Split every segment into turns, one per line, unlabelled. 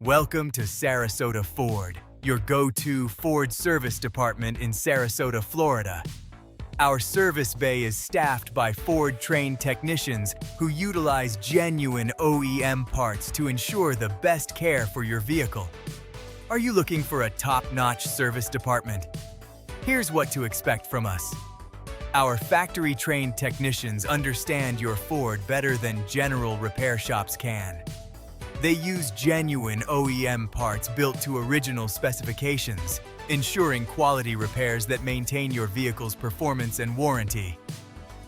Welcome to Sarasota Ford, your go-to Ford service department in Sarasota, Florida. Our service bay is staffed by Ford-trained technicians who utilize genuine OEM parts to ensure the best care for your vehicle. Are you looking for a top-notch service department? Here's what to expect from us. Our factory-trained technicians understand your Ford better than general repair shops can. They use genuine OEM parts built to original specifications, ensuring quality repairs that maintain your vehicle's performance and warranty.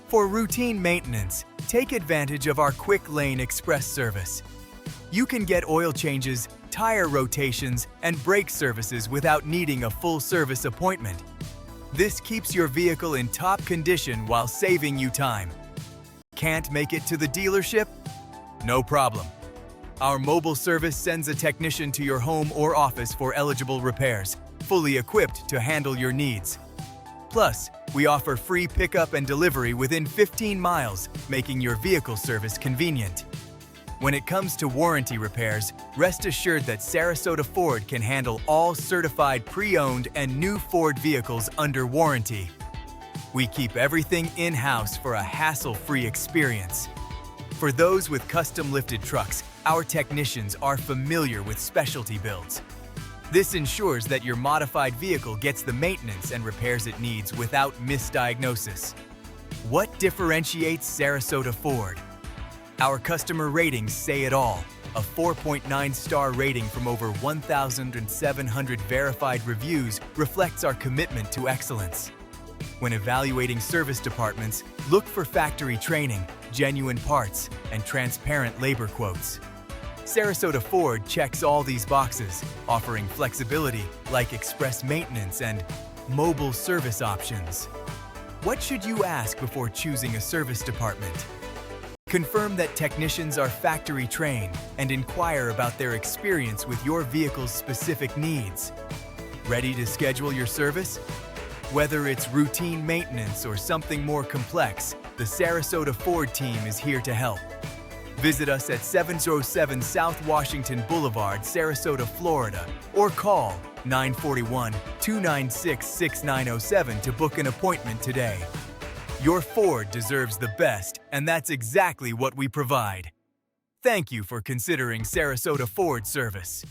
For routine maintenance, take advantage of our Quick Lane Express service. You can get oil changes, tire rotations, and brake services without needing a full service appointment. This keeps your vehicle in top condition while saving you time. Can't make it to the dealership? No problem. Our mobile service sends a technician to your home or office for eligible repairs, fully equipped to handle your needs. Plus, we offer free pickup and delivery within 15 miles, making your vehicle service convenient. When it comes to warranty repairs, rest assured that Sarasota Ford can handle all certified pre-owned and new Ford vehicles under warranty. We keep everything in-house for a hassle-free experience. For those with custom-lifted trucks, our technicians are familiar with specialty builds. This ensures that your modified vehicle gets the maintenance and repairs it needs without misdiagnosis. What differentiates Sarasota Ford? Our customer ratings say it all. A 4.9-star rating from over 1,700 verified reviews reflects our commitment to excellence. When evaluating service departments, look for factory training, genuine parts, and transparent labor quotes. Sarasota Ford checks all these boxes, offering flexibility like express maintenance and mobile service options. What should you ask before choosing a service department? Confirm that technicians are factory trained and inquire about their experience with your vehicle's specific needs. Ready to schedule your service? Whether it's routine maintenance or something more complex, the Sarasota Ford team is here to help. Visit us at 707 South Washington Boulevard, Sarasota, Florida, or call 941-296-6907 to book an appointment today. Your Ford deserves the best, and that's exactly what we provide. Thank you for considering Sarasota Ford service.